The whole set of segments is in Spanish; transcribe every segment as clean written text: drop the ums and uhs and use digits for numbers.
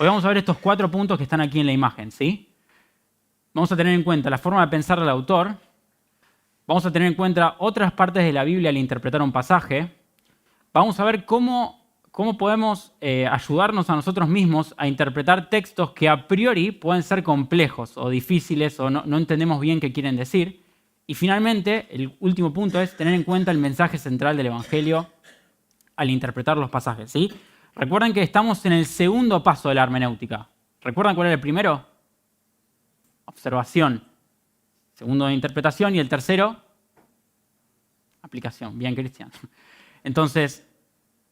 Hoy vamos a ver estos 4 puntos que están aquí en la imagen, ¿sí? Vamos a tener en cuenta la forma de pensar del autor. Vamos a tener en cuenta otras partes de la Biblia al interpretar un pasaje. Vamos a ver cómo podemos ayudarnos a nosotros mismos a interpretar textos que a priori pueden ser complejos o difíciles o no entendemos bien qué quieren decir. Y finalmente, el último punto es tener en cuenta el mensaje central del Evangelio al interpretar los pasajes, ¿sí? Recuerden que estamos en el segundo paso de la hermenéutica. ¿Recuerdan cuál era el primero? Observación. Segundo, interpretación. Y el tercero, aplicación. Bien, Cristian. Entonces,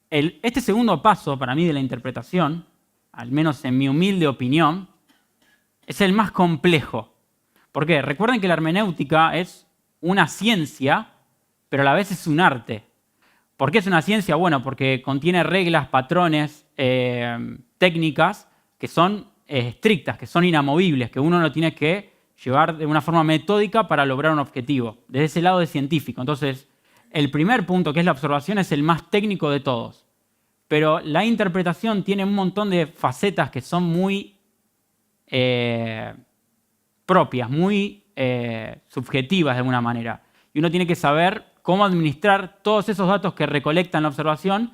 este segundo paso para mí de la interpretación, al menos en mi humilde opinión, es el más complejo. ¿Por qué? Recuerden que la hermenéutica es una ciencia, pero a la vez es un arte. ¿Por qué es una ciencia? Bueno, porque contiene reglas, patrones, técnicas que son estrictas, que son inamovibles, que uno lo tiene que llevar de una forma metódica para lograr un objetivo. Desde ese lado es científico. Entonces, el primer punto, que es la observación, es el más técnico de todos. Pero la interpretación tiene un montón de facetas que son muy propias, muy subjetivas de alguna manera. Y uno tiene que saber cómo administrar todos esos datos que recolecta en la observación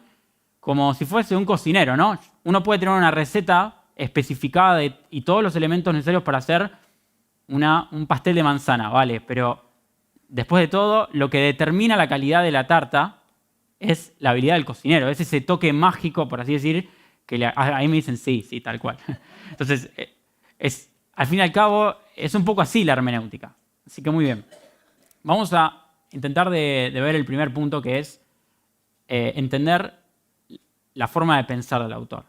como si fuese un cocinero, ¿no? Uno puede tener una receta especificada y todos los elementos necesarios para hacer un pastel de manzana, ¿vale? Pero después de todo, lo que determina la calidad de la tarta es la habilidad del cocinero, es ese toque mágico, por así decir, que ahí me dicen sí, tal cual. Entonces, al fin y al cabo, es un poco así la hermenéutica. Así que muy bien. Vamos a intentar de ver el primer punto, que es entender la forma de pensar del autor.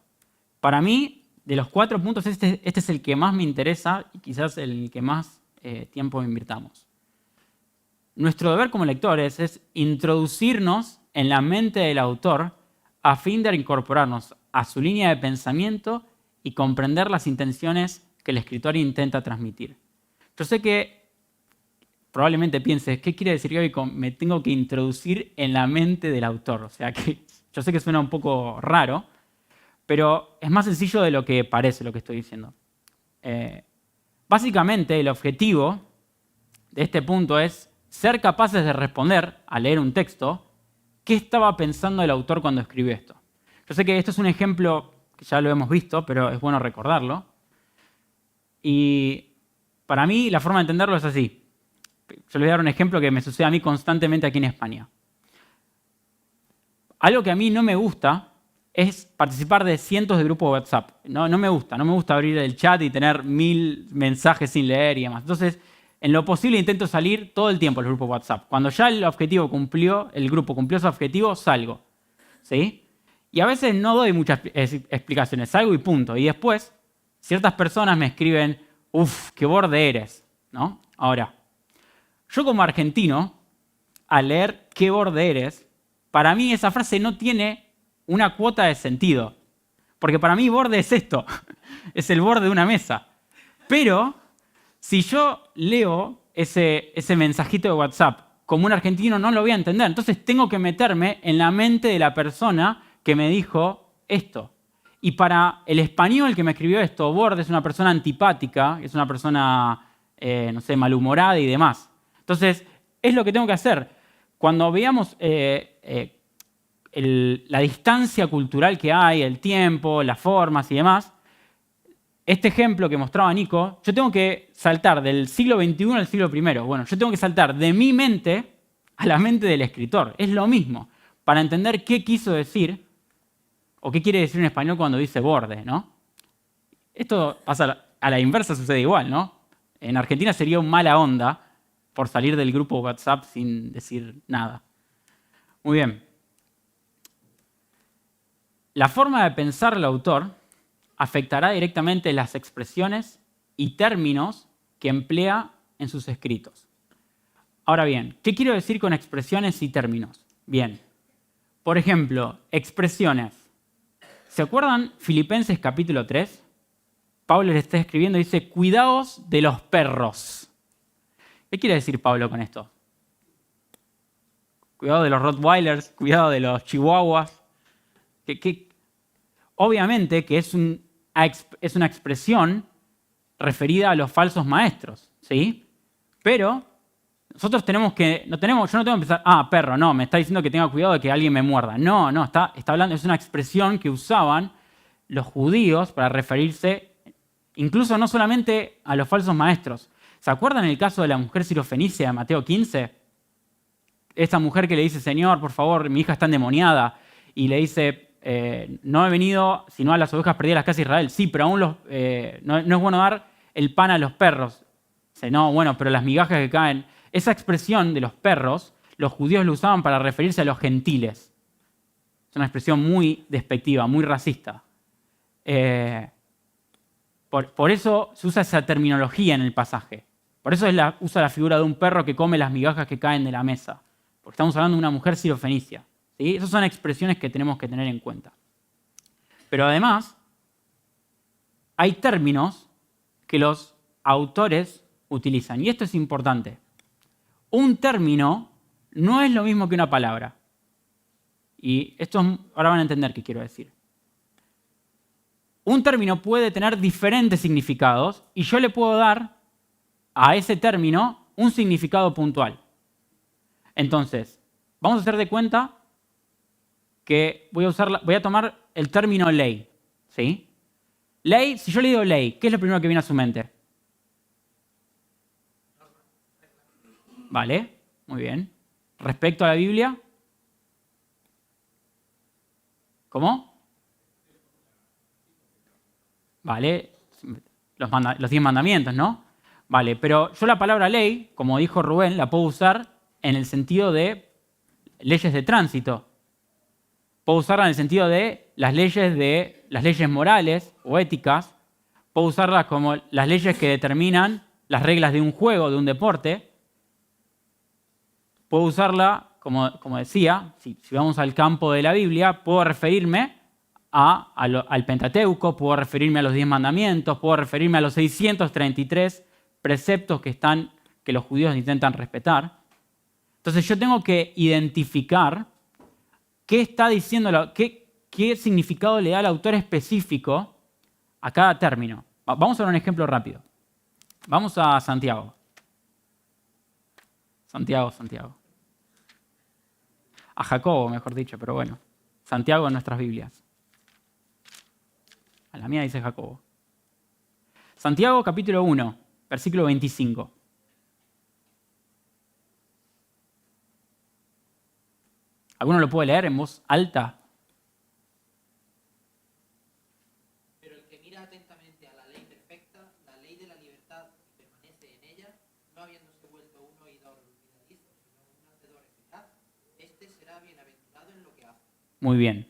Para mí, de los 4 puntos, este es el que más me interesa y quizás el que más tiempo invirtamos. Nuestro deber como lectores es introducirnos en la mente del autor a fin de incorporarnos a su línea de pensamiento y comprender las intenciones que el escritor intenta transmitir. Yo sé que probablemente pienses, ¿qué quiere decir que hoy me tengo que introducir en la mente del autor? O sea, que yo sé que suena un poco raro, pero es más sencillo de lo que parece lo que estoy diciendo. Básicamente, el objetivo de este punto es ser capaces de responder, al leer un texto, qué estaba pensando el autor cuando escribió esto. Yo sé que esto es un ejemplo que ya lo hemos visto, pero es bueno recordarlo. Y para mí la forma de entenderlo es así. Yo les voy a dar un ejemplo que me sucede a mí constantemente aquí en España. Algo que a mí no me gusta es participar de cientos de grupos de WhatsApp. No me gusta abrir el chat y tener 1000 mensajes sin leer y demás. Entonces, en lo posible intento salir todo el tiempo del grupo de WhatsApp. Cuando ya el grupo cumplió su objetivo, salgo. ¿Sí? Y a veces no doy muchas explicaciones, salgo y punto. Y después, ciertas personas me escriben, uff, qué borde eres, ¿no? Ahora, yo como argentino, al leer qué borde eres, para mí esa frase no tiene una cuota de sentido. Porque para mí borde es esto, es el borde de una mesa. Pero si yo leo ese mensajito de WhatsApp como un argentino, no lo voy a entender. Entonces tengo que meterme en la mente de la persona que me dijo esto. Y para el español que me escribió esto, borde es una persona antipática, es una persona, malhumorada y demás. Entonces, es lo que tengo que hacer. Cuando veamos la distancia cultural que hay, el tiempo, las formas y demás, este ejemplo que mostraba Nico, yo tengo que saltar del siglo XXI al siglo I. Bueno, yo tengo que saltar de mi mente a la mente del escritor. Es lo mismo, para entender qué quiso decir o qué quiere decir en español cuando dice borde, ¿no? Esto pasa a la inversa, sucede igual, ¿no? En Argentina sería un mala onda por salir del grupo WhatsApp sin decir nada. Muy bien. La forma de pensar del autor afectará directamente las expresiones y términos que emplea en sus escritos. Ahora bien, ¿qué quiero decir con expresiones y términos? Bien, por ejemplo, expresiones. ¿Se acuerdan Filipenses capítulo 3? Pablo le está escribiendo y dice, cuidaos de los perros. ¿Qué quiere decir Pablo con esto? Cuidado de los Rottweilers, cuidado de los Chihuahuas. Obviamente que es un es una expresión referida a los falsos maestros, ¿sí? Pero nosotros yo no tengo que empezar, perro, no, me está diciendo que tenga cuidado de que alguien me muerda. No, está hablando, es una expresión que usaban los judíos para referirse incluso no solamente a los falsos maestros. ¿Se acuerdan el caso de la mujer sirofenicia de Mateo 15? Esta mujer que le dice, Señor, por favor, mi hija está endemoniada. Y le dice, no he venido sino a las ovejas perdidas de la casa de Israel. Sí, pero aún no es bueno dar el pan a los perros. Dice, no, bueno, pero las migajas que caen. Esa expresión de los perros, los judíos lo usaban para referirse a los gentiles. Es una expresión muy despectiva, muy racista. Por eso se usa esa terminología en el pasaje. Por eso usa la figura de un perro que come las migajas que caen de la mesa. Porque estamos hablando de una mujer sirofenicia. ¿Sí? Esas son expresiones que tenemos que tener en cuenta. Pero además, hay términos que los autores utilizan. Y esto es importante. Un término no es lo mismo que una palabra. Y ahora van a entender qué quiero decir. Un término puede tener diferentes significados y yo le puedo dar a ese término un significado puntual. Entonces, vamos a hacer de cuenta que voy a tomar el término ley. ¿Sí? Ley, si yo le digo ley, ¿qué es lo primero que viene a su mente? Vale, muy bien. Respecto a la Biblia, ¿cómo? Vale, los 10 mandamientos, ¿no? Vale, pero yo la palabra ley, como dijo Rubén, la puedo usar en el sentido de leyes de tránsito. Puedo usarla en el sentido de las leyes morales o éticas. Puedo usarlas como las leyes que determinan las reglas de un juego, de un deporte. Puedo usarla, como decía, si vamos al campo de la Biblia, puedo referirme al Pentateuco, puedo referirme a los 10 mandamientos, puedo referirme a los 633 preceptos que los judíos intentan respetar. Entonces yo tengo que identificar qué está diciendo, qué significado le da el autor específico a cada término. Vamos a ver un ejemplo rápido. Vamos a Santiago. Santiago. A Jacobo, mejor dicho, pero bueno. Santiago en nuestras Biblias. A la mía dice Jacobo. Santiago capítulo 1, versículo 25. ¿Alguno lo puede leer en voz alta? Pero el que mira atentamente a la ley perfecta, la ley de la libertad, y permanece en ella, no habiéndose vuelto un oidor olvidadizo, sino un hacedor eficaz, este será bienaventurado en lo que hace. Muy bien.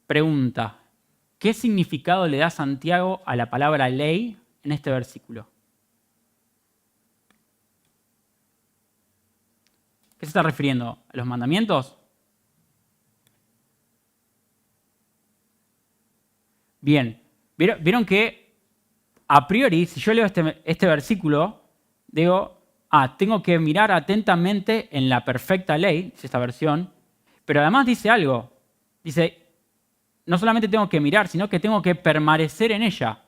Pregunta. ¿Qué significado le da Santiago a la palabra ley en este versículo? ¿Qué se está refiriendo? ¿A los mandamientos? Bien. ¿Vieron que a priori, si yo leo este versículo, digo, tengo que mirar atentamente en la perfecta ley, dice esta versión, pero además dice algo. Dice, no solamente tengo que mirar, sino que tengo que permanecer en ella.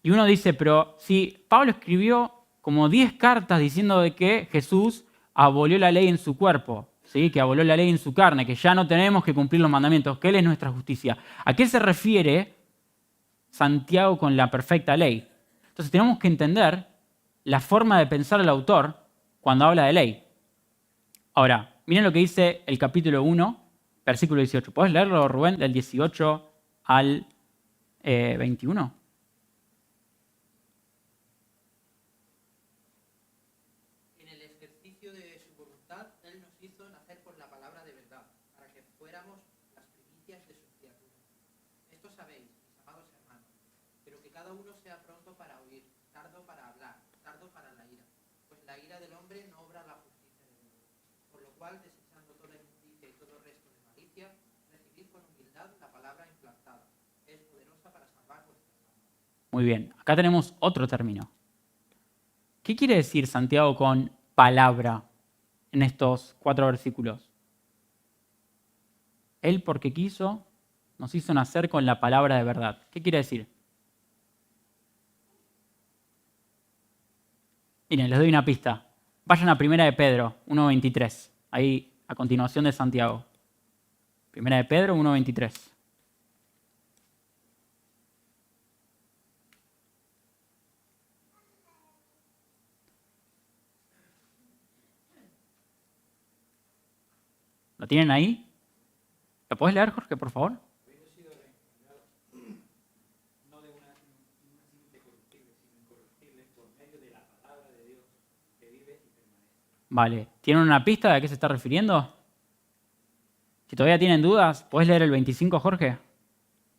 Y uno dice, pero si Pablo escribió como 10 cartas diciendo de que Jesús abolió la ley en su cuerpo, ¿sí? Que abolió la ley en su carne, que ya no tenemos que cumplir los mandamientos, que Él es nuestra justicia. ¿A qué se refiere Santiago con la perfecta ley? Entonces tenemos que entender la forma de pensar el autor cuando habla de ley. Ahora, miren lo que dice el capítulo 1, versículo 18. ¿Puedes leerlo, Rubén, del 18 al 21? En el ejercicio de su voluntad, Él nos hizo nacer por la palabra de verdad, para que fuéramos las primicias de sus criaturas. Esto sabéis, mis amados hermanos, pero que cada uno sea pronto para oír, tardo para hablar, tardo para la ira, pues la ira del hombre no obra la justicia de Dios. Por lo cual, desechando toda injusticia y todo resto de malicia, recibid con humildad la palabra implantada. Es poderosa para salvar vuestras almas. Muy bien, acá tenemos otro término. ¿Qué quiere decir Santiago con palabra en estos 4 versículos? Él, porque quiso, nos hizo nacer con la palabra de verdad. ¿Qué quiere decir? Miren, les doy una pista. Vayan a Primera de Pedro 1:23, ahí a continuación de Santiago. Primera de Pedro 1:23. ¿Lo tienen ahí? ¿Lo podés leer, Jorge, por favor? Vale. ¿Tienen una pista de a qué se está refiriendo? Si todavía tienen dudas, ¿podés leer el 25, Jorge?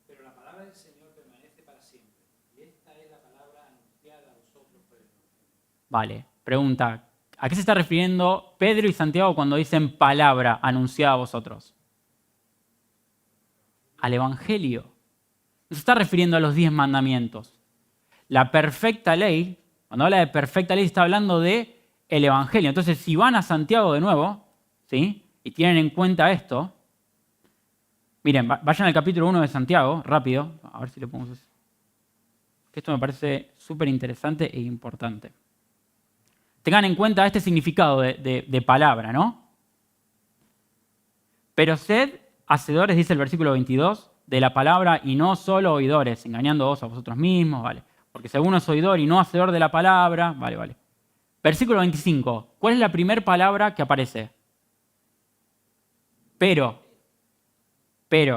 Pero la palabra del Señor permanece para siempre. Y esta es la palabra anunciada a vosotros por el Evangelio. Vale. Pregunta. ¿A qué se está refiriendo Pedro y Santiago cuando dicen palabra anunciada a vosotros? Al Evangelio. No se está refiriendo a los 10 mandamientos. La perfecta ley, cuando habla de perfecta ley, está hablando de el Evangelio. Entonces, si van a Santiago de nuevo, ¿sí? Y tienen en cuenta esto, miren, vayan al capítulo 1 de Santiago, rápido, a ver si le ponemos eso. Esto me parece súper interesante e importante. Tengan en cuenta este significado de palabra, ¿no? Pero sed hacedores, dice el versículo 22, de la palabra y no solo oidores, engañándoos a vosotros mismos, ¿vale? Porque si alguno es oidor y no hacedor de la palabra, vale. Versículo 25, ¿cuál es la primera palabra que aparece? Pero,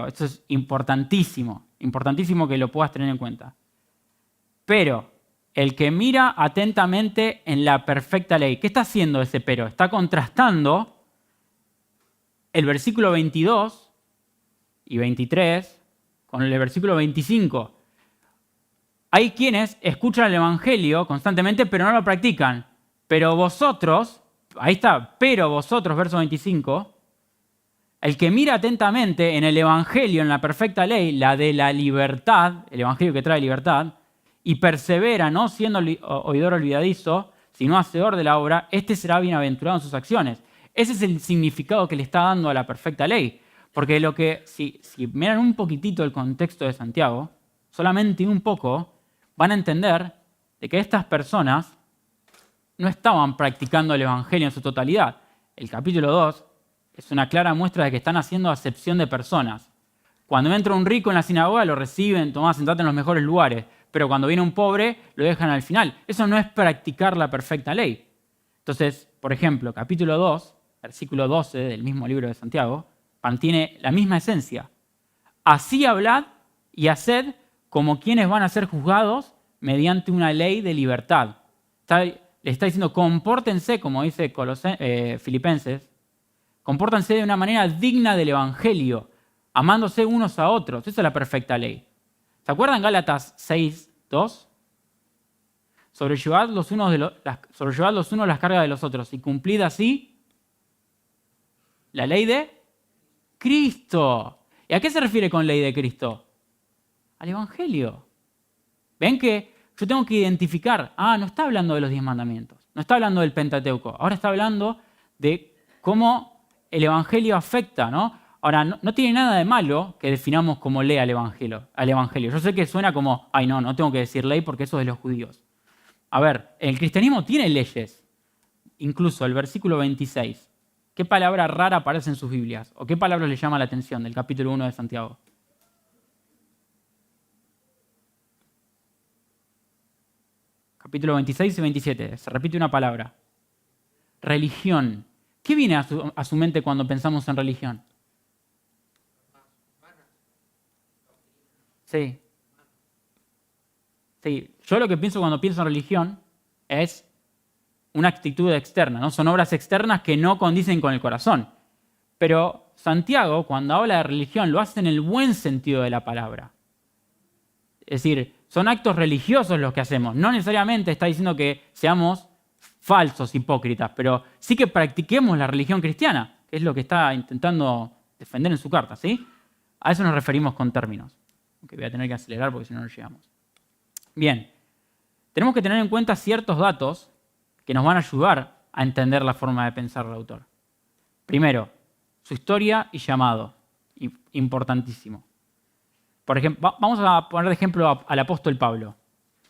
esto es importantísimo que lo puedas tener en cuenta. Pero, el que mira atentamente en la perfecta ley. ¿Qué está haciendo ese pero? Está contrastando el versículo 22 y 23 con el versículo 25. Hay quienes escuchan el Evangelio constantemente, pero no lo practican. Pero vosotros, ahí está, pero vosotros, verso 25, el que mira atentamente en el Evangelio, en la perfecta ley, la de la libertad, el Evangelio que trae libertad, y persevera, no siendo oidor olvidadizo, sino hacedor de la obra, este será bienaventurado en sus acciones. Ese es el significado que le está dando a la perfecta ley. Porque si miran un poquitito el contexto de Santiago, solamente un poco, van a entender de que estas personas no estaban practicando el Evangelio en su totalidad. El capítulo 2 es una clara muestra de que están haciendo acepción de personas. Cuando entra un rico en la sinagoga, lo reciben, tomá, sentate en los mejores lugares. Pero cuando viene un pobre, lo dejan al final. Eso no es practicar la perfecta ley. Entonces, por ejemplo, capítulo 2, versículo 12 del mismo libro de Santiago, mantiene la misma esencia. Así hablad y haced como quienes van a ser juzgados mediante una ley de libertad. Le está diciendo, compórtense, como dice Filipenses, compórtense de una manera digna del Evangelio, amándose unos a otros. Esa es la perfecta ley. ¿Se acuerdan Gálatas 6:2? Sobrellevad los unos las cargas de los otros y cumplid así la ley de Cristo. ¿Y a qué se refiere con ley de Cristo? Al Evangelio. ¿Ven que yo tengo que identificar? No está hablando de los 10 mandamientos, no está hablando del Pentateuco, ahora está hablando de cómo el Evangelio afecta, ¿no? Ahora, no tiene nada de malo que definamos como ley al Evangelio. Yo sé que suena como, no tengo que decir ley porque eso es de los judíos. A ver, el cristianismo tiene leyes. Incluso el versículo 26. ¿Qué palabra rara aparece en sus Biblias? ¿O qué palabra le llama la atención del capítulo 1 de Santiago? Capítulo 26 y 27. Se repite una palabra. Religión. ¿Qué viene a su mente cuando pensamos en religión? Sí. Yo lo que pienso cuando pienso en religión es una actitud externa, ¿no? Son obras externas que no condicen con el corazón. Pero Santiago, cuando habla de religión, lo hace en el buen sentido de la palabra. Es decir, son actos religiosos los que hacemos. No necesariamente está diciendo que seamos falsos, hipócritas, pero sí que practiquemos la religión cristiana, que es lo que está intentando defender en su carta, ¿sí? A eso nos referimos con términos. Que voy a tener que acelerar porque si no, no llegamos. Bien, tenemos que tener en cuenta ciertos datos que nos van a ayudar a entender la forma de pensar del autor. Primero, su historia y llamado. Importantísimo. Por ejemplo, vamos a poner de ejemplo al apóstol Pablo.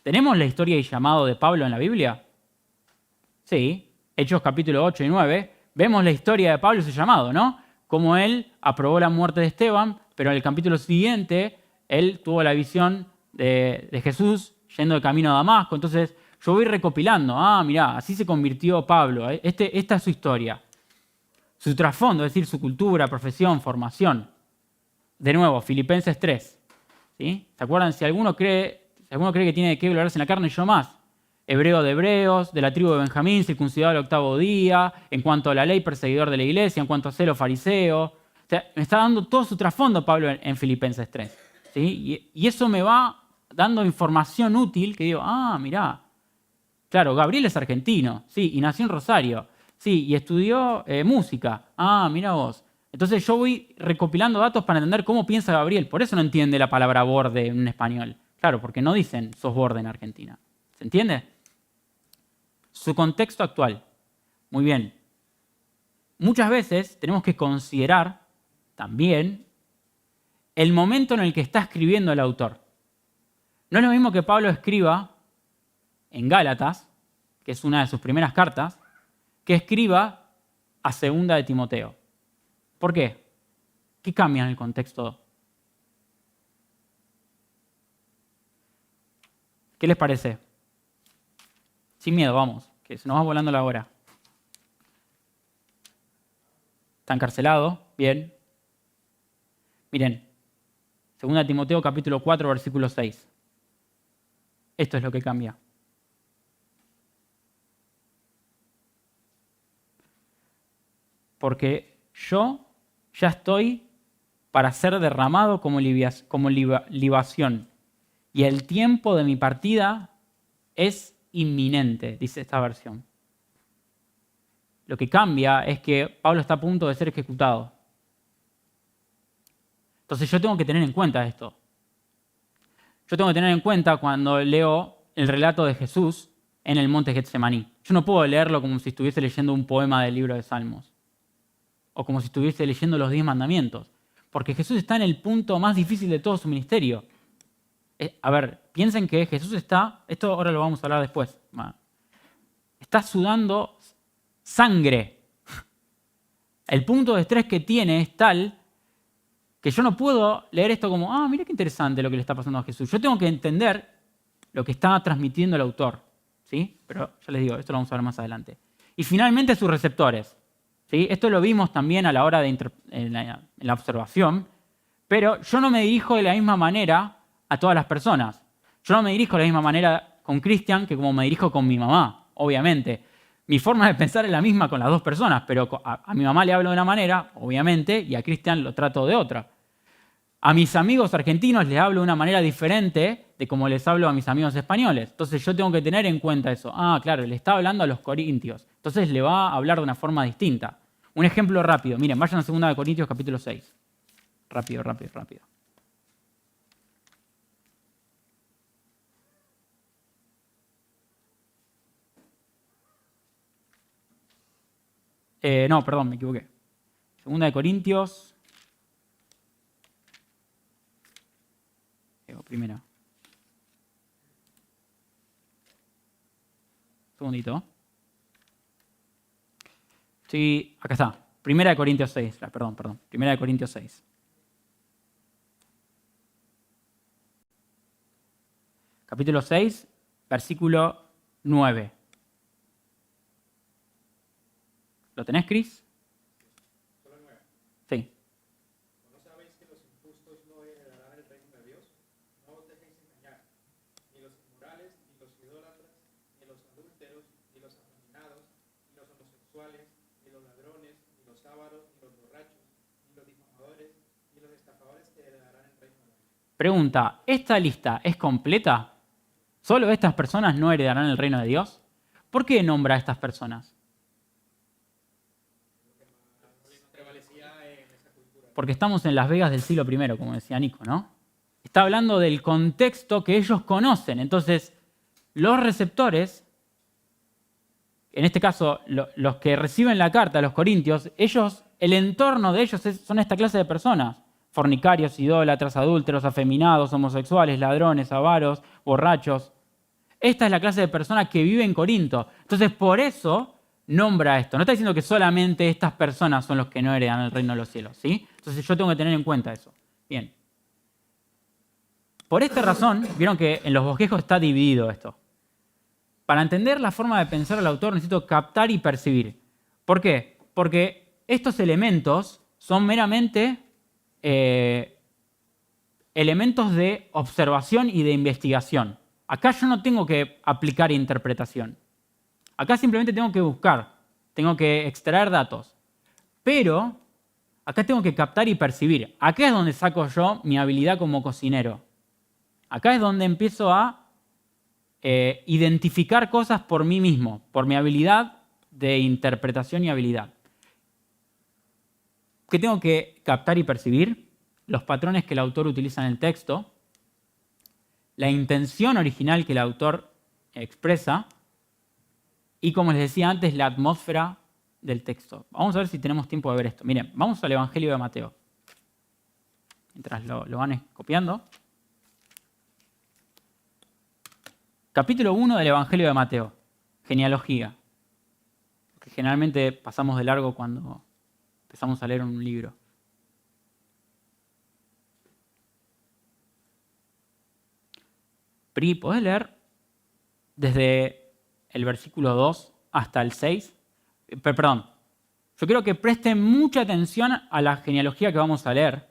¿Tenemos la historia y llamado de Pablo en la Biblia? Sí, Hechos capítulo 8 y 9, vemos la historia de Pablo y su llamado, ¿no? Cómo él aprobó la muerte de Esteban, pero en el capítulo siguiente él tuvo la visión de Jesús yendo de camino a Damasco. Entonces yo voy recopilando, mirá, así se convirtió Pablo, esta es su historia. Su trasfondo, es decir, su cultura, profesión, formación. De nuevo, Filipenses 3. ¿Sí? ¿Se acuerdan? Si alguno cree que tiene de qué gloriarse en la carne, yo más. Hebreo de hebreos, de la tribu de Benjamín, circuncidado al 8º día, en cuanto a la ley, perseguidor de la iglesia, en cuanto a celo, fariseo. O sea, me está dando todo su trasfondo Pablo en Filipenses 3. ¿Sí? Y eso me va dando información útil que digo, mirá, claro, Gabriel es argentino, sí, y nació en Rosario, sí, y estudió música. Mirá vos. Entonces yo voy recopilando datos para entender cómo piensa Gabriel. Por eso no entiende la palabra borde en español. Claro, porque no dicen sos borde en Argentina. ¿Se entiende? Su contexto actual. Muy bien. Muchas veces tenemos que considerar también el momento en el que está escribiendo el autor. No es lo mismo que Pablo escriba en Gálatas, que es una de sus primeras cartas, que escriba a 2 de Timoteo. ¿Por qué? ¿Qué cambia en el contexto? ¿Qué les parece? Sin miedo, vamos, que se nos va volando la hora. ¿Está encarcelado? Bien. Miren, 2 Timoteo capítulo 4, versículo 6. Esto es lo que cambia. Porque yo ya estoy para ser derramado como libación, y el tiempo de mi partida es inminente, dice esta versión. Lo que cambia es que Pablo está a punto de ser ejecutado. Entonces yo tengo que tener en cuenta esto. Yo tengo que tener en cuenta cuando leo el relato de Jesús en el monte Getsemaní. Yo no puedo leerlo como si estuviese leyendo un poema del libro de Salmos o como si estuviese leyendo los 10 mandamientos, porque Jesús está en el punto más difícil de todo su ministerio. A ver, piensen que Jesús está, esto ahora lo vamos a hablar después, está sudando sangre. El punto de estrés que tiene es tal que yo no puedo leer esto como, mira qué interesante lo que le está pasando a Jesús. Yo tengo que entender lo que está transmitiendo el autor, ¿sí? Pero ya les digo, esto lo vamos a ver más adelante. Y finalmente sus receptores, ¿sí? Esto lo vimos también a la hora de en la observación, pero yo no me dirijo de la misma manera a todas las personas. Yo no me dirijo de la misma manera con Cristian que como me dirijo con mi mamá, obviamente. Mi forma de pensar es la misma con las dos personas, pero a mi mamá le hablo de una manera, obviamente, y a Cristian lo trato de otra. A mis amigos argentinos les hablo de una manera diferente de como les hablo a mis amigos españoles. Entonces yo tengo que tener en cuenta eso. Claro, le está hablando a los corintios. Entonces le va a hablar de una forma distinta. Un ejemplo rápido. Miren, vayan a 2 Corintios capítulo 6. Rápido. No, perdón, me equivoqué. 2 Corintios. Primera. Un segundito. Sí, acá está. 1 Corintios 6. Perdón. 1 Corintios 6. Capítulo 6, versículo 9. ¿Lo tenés, Cris? Sí. ¿No sabéis que los injustos no heredarán el reino de Dios? No os dejéis engañar. Ni los inmorales, ni los idólatras, ni los adúlteros, ni los afeminados, ni los homosexuales, ni los ladrones, ni los ávaros, ni los borrachos, ni los difamadores, ni los estafadores heredarán el reino de Dios. Pregunta, ¿esta lista es completa? ¿Solo estas personas no heredarán el reino de Dios? ¿Por qué nombra a estas personas? Porque estamos en Las Vegas del siglo I, como decía Nico, ¿no? Está hablando del contexto que ellos conocen. Entonces, los receptores, en este caso, los que reciben la carta, los corintios, el entorno de ellos son esta clase de personas. Fornicarios, idólatras, adúlteros, afeminados, homosexuales, ladrones, avaros, borrachos. Esta es la clase de persona que vive en Corinto. Entonces, por eso nombra esto. No está diciendo que solamente estas personas son los que no heredan el reino de los cielos, ¿sí? Entonces yo tengo que tener en cuenta eso. Bien. Por esta razón, vieron que en los bosquejos está dividido esto. Para entender la forma de pensar al autor necesito captar y percibir. ¿Por qué? Porque estos elementos son meramente elementos de observación y de investigación. Acá yo no tengo que aplicar interpretación. Acá simplemente tengo que buscar, tengo que extraer datos. Pero acá tengo que captar y percibir. Acá es donde saco yo mi habilidad como cocinero. Acá es donde empiezo a identificar cosas por mí mismo, por mi habilidad de interpretación y habilidad. ¿Qué tengo que captar y percibir? Los patrones que el autor utiliza en el texto, la intención original que el autor expresa y, como les decía antes, la atmósfera del texto. Vamos a ver si tenemos tiempo de ver esto. Miren, vamos al Evangelio de Mateo. Mientras lo van copiando. Capítulo 1 del Evangelio de Mateo. Genealogía. Que generalmente pasamos de largo cuando empezamos a leer un libro. Pri, ¿podés leer desde el versículo 2 hasta el 6? Perdón. Yo quiero que presten mucha atención a la genealogía que vamos a leer.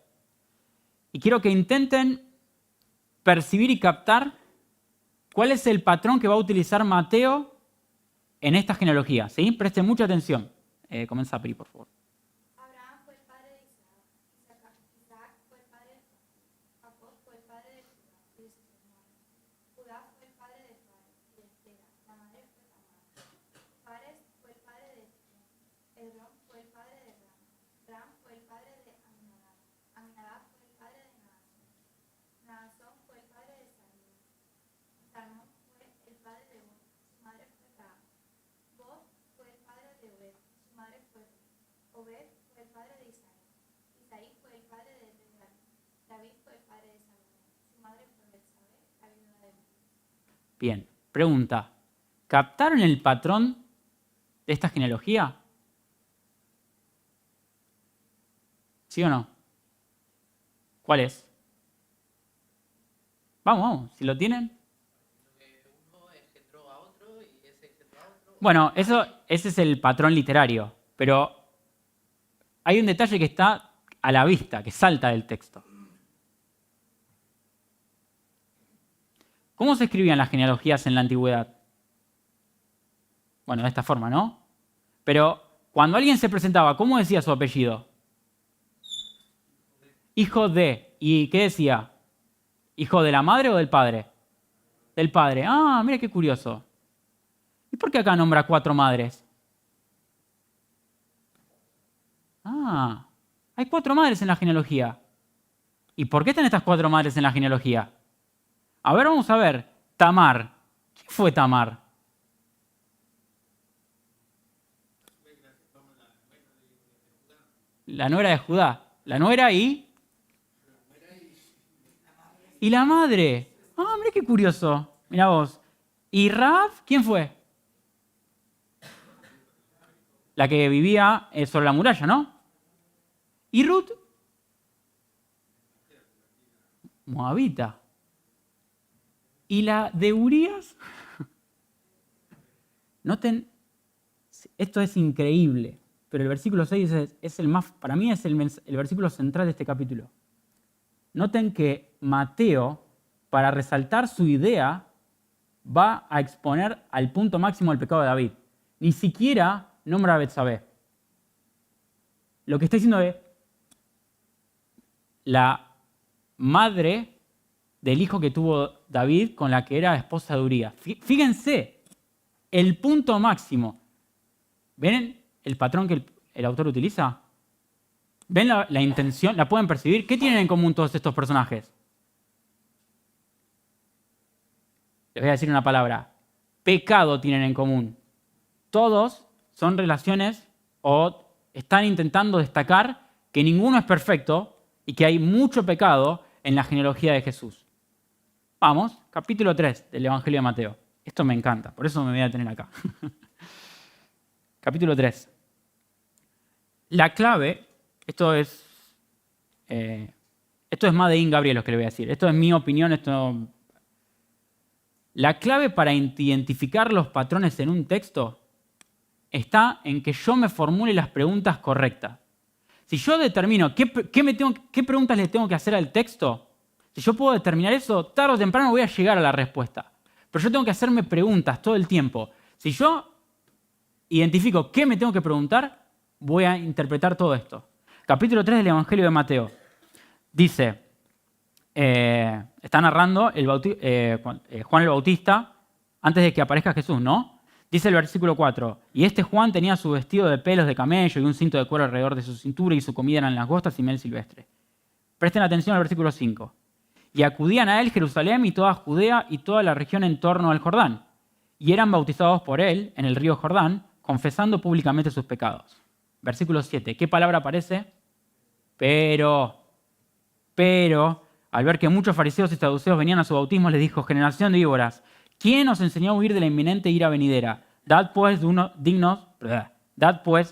Y quiero que intenten percibir y captar cuál es el patrón que va a utilizar Mateo en esta genealogía. ¿Sí? Presten mucha atención. Comienza Pri, por favor. Abraham fue el padre de Isaac, Isaac fue el padre de Jacob, fue el padre de Judá y de sus hermanos. Judá fue el padre de Fares y de Estera, la madre fue Tamar. Fares fue el padre de Hezrón, fue el padre de Ram. Ram fue el padre de Aminadab. Aminadab fue el padre de Naasón. Naasón fue el padre de Salmón. Salmón fue el padre de Boz, su madre fue Rahab. Boz fue el padre de Obed, su madre fue Ruth. Obed fue el padre de Isaí. Isaí fue el padre de David. David fue el padre de Salomón. Su madre fue Betsabé, la viuda de Uri. Bien, pregunta. ¿Captaron el patrón de esta genealogía? ¿Sí o no? ¿Cuál es? Vamos, si lo tienen. Uno engendró a otro y ese engendró a otro. Bueno, ese es el patrón literario, pero hay un detalle que está a la vista, que salta del texto. ¿Cómo se escribían las genealogías en la antigüedad? Bueno, de esta forma, ¿no? Pero cuando alguien se presentaba, ¿cómo decía su apellido? Hijo de. ¿Y qué decía? ¿Hijo de la madre o del padre? Del padre. Ah, mira qué curioso. ¿Y por qué acá nombra 4 madres? Ah, hay 4 madres en la genealogía. ¿Y por qué están estas 4 madres en la genealogía? A ver, vamos a ver. Tamar. ¿Quién fue Tamar? La nuera de Judá. La nuera y la madre. Ah, mira qué curioso. Mira vos. ¿Y Rahab? ¿Quién fue? La que vivía sobre la muralla, ¿no? ¿Y Ruth? Moabita. ¿Y la de Urías? Noten, esto es increíble, pero el versículo 6 es el más, para mí es el versículo central de este capítulo. Noten que Mateo, para resaltar su idea, va a exponer al punto máximo del pecado de David. Ni siquiera nombra a Betsabé. Lo que está diciendo es la madre del hijo que tuvo David con la que era esposa de Urías. Fíjense, el punto máximo. ¿Ven el patrón que el autor utiliza? ¿Ven la intención? ¿La pueden percibir? ¿Qué tienen en común todos estos personajes? Les voy a decir una palabra. Pecado tienen en común. Todos son relaciones o están intentando destacar que ninguno es perfecto y que hay mucho pecado en la genealogía de Jesús. Vamos, capítulo 3 del Evangelio de Mateo. Esto me encanta, por eso me voy a detener acá. Capítulo 3. La clave, esto es Madein Gabriel lo que le voy a decir. Esto es mi opinión. La clave para identificar los patrones en un texto está en que yo me formule las preguntas correctas. Si yo determino qué preguntas le tengo que hacer al texto, si yo puedo determinar eso, tarde o temprano voy a llegar a la respuesta. Pero yo tengo que hacerme preguntas todo el tiempo. Si yo identifico qué me tengo que preguntar, voy a interpretar todo esto. Capítulo 3 del Evangelio de Mateo. Dice, está narrando Juan el Bautista antes de que aparezca Jesús, ¿no? Dice el versículo 4, y este Juan tenía su vestido de pelos de camello y un cinto de cuero alrededor de su cintura y su comida eran langostas y miel silvestre. Presten atención al versículo 5. Y acudían a él Jerusalén y toda Judea y toda la región en torno al Jordán. Y eran bautizados por él en el río Jordán, confesando públicamente sus pecados. Versículo 7. ¿Qué palabra aparece? Pero, al ver que muchos fariseos y saduceos venían a su bautismo, les dijo, generación de víboras, ¿quién os enseñó a huir de la inminente ira venidera? Dad pues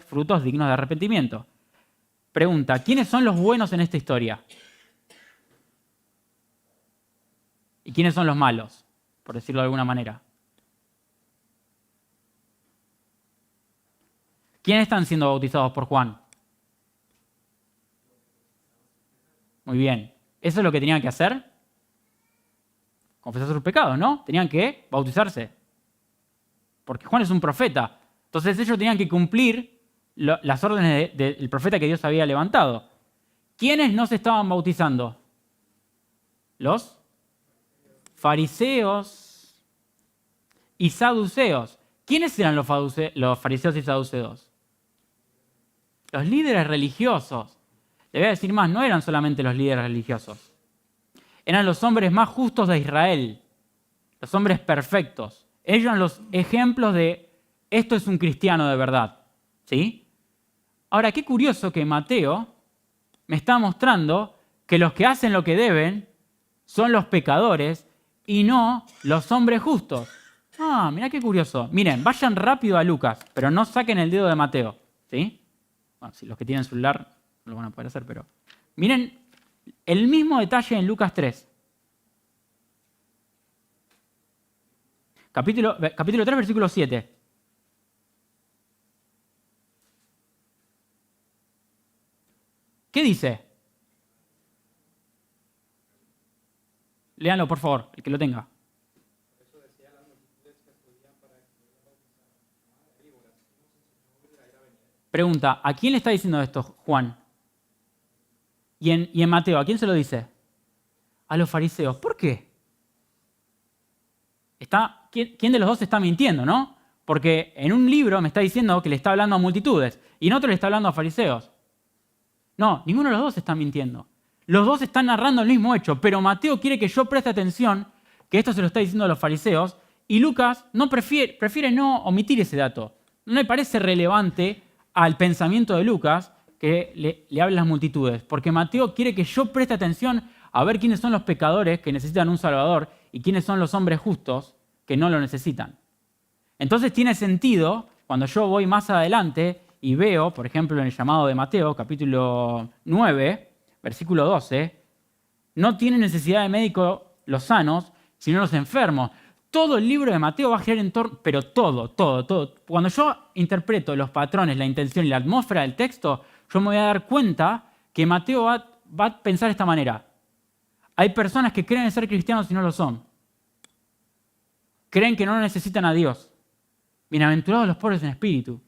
frutos dignos de arrepentimiento. Pregunta, ¿quiénes son los buenos en esta historia? ¿Y quiénes son los malos? Por decirlo de alguna manera. ¿Quiénes están siendo bautizados por Juan? Muy bien. ¿Eso es lo que tenían que hacer? Confesar sus pecados, ¿no? Tenían que bautizarse. Porque Juan es un profeta. Entonces ellos tenían que cumplir las órdenes del profeta que Dios había levantado. ¿Quiénes no se estaban bautizando? Los fariseos y saduceos. ¿Quiénes eran los fariseos y saduceos? Los líderes religiosos. Le voy a decir más, no eran solamente los líderes religiosos. Eran los hombres más justos de Israel, los hombres perfectos. Ellos eran los ejemplos de esto es un cristiano de verdad. ¿Sí? Ahora, qué curioso que Mateo me está mostrando que los que hacen lo que deben son los pecadores y no los hombres justos. Ah, mirá qué curioso. Miren, vayan rápido a Lucas, pero no saquen el dedo de Mateo. ¿Sí? Bueno, si los que tienen celular no lo van a poder hacer, pero... Miren el mismo detalle en Lucas 3. Capítulo 3, versículo 7. ¿Qué dice? Léanlo, por favor, el que lo tenga. Pregunta, ¿a quién le está diciendo esto Juan? Y en Mateo, ¿a quién se lo dice? A los fariseos. ¿Por qué? ¿Quién de los dos está mintiendo, no? Porque en un libro me está diciendo que le está hablando a multitudes y en otro le está hablando a fariseos. No, ninguno de los dos está mintiendo. Los dos están narrando el mismo hecho, pero Mateo quiere que yo preste atención que esto se lo está diciendo a los fariseos y Lucas prefiere no omitir ese dato. No le parece relevante al pensamiento de Lucas que le hable a las multitudes, porque Mateo quiere que yo preste atención a ver quiénes son los pecadores que necesitan un Salvador y quiénes son los hombres justos que no lo necesitan. Entonces tiene sentido cuando yo voy más adelante y veo, por ejemplo, en el llamado de Mateo, capítulo 9, versículo 12, no tienen necesidad de médico los sanos, sino los enfermos. Todo el libro de Mateo va a girar en torno, pero todo. Cuando yo interpreto los patrones, la intención y la atmósfera del texto, yo me voy a dar cuenta que Mateo va a pensar de esta manera. Hay personas que creen ser cristianos y no lo son. Creen que no necesitan a Dios. Bienaventurados los pobres en espíritu.